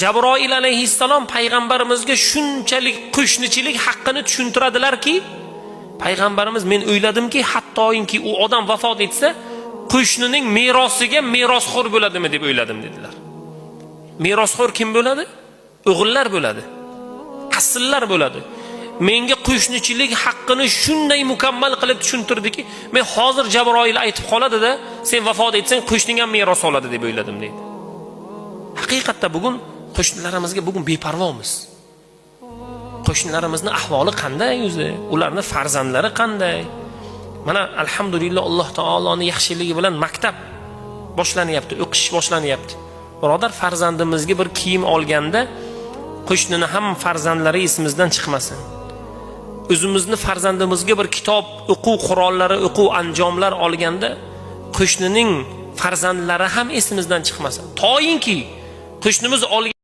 Jabroil alayhissalom payg'ambarimizga shunchalik qo'shnichilik haqqini tushuntiradilarki, payg'ambarimiz men o'yladimki, hattoki u odam vafot etsa, qo'shnining merosiga merosxo'r bo'ladimi deb o'yladim dedilar. Merosxo'r kim bo'ladi? O'g'illar bo'ladi. Asllar bo'ladi. Menga qo'shnichilik haqqini shunday mukammal qilib tushuntirdiki, men hozir Jabroil aytib qoladi-da, sen vafot etsang qo'shning ham meros oladi deb o'yladim deydi. Haqiqatda bugun qo'shnilarimizga bugun beparvomiz. Qo'shnilarimizning ahvoli qanday o'zi? Ularning farzandlari qanday? Mana alhamdulillah Alloh taoloning yaxshiligi bilan maktab boshlanyapti, o'qish boshlanyapti. Birodar, farzandimizga bir kiyim olganda qo'shnini ham farzandlari esimizdan chiqmasin. O'zimizni farzandimizga bir kitob, o'quv qurollari, o'quv anjomlar olganda qo'shnining farzandlari ham esimizdan chiqmasin. Toyinki qo'shnimiz olgan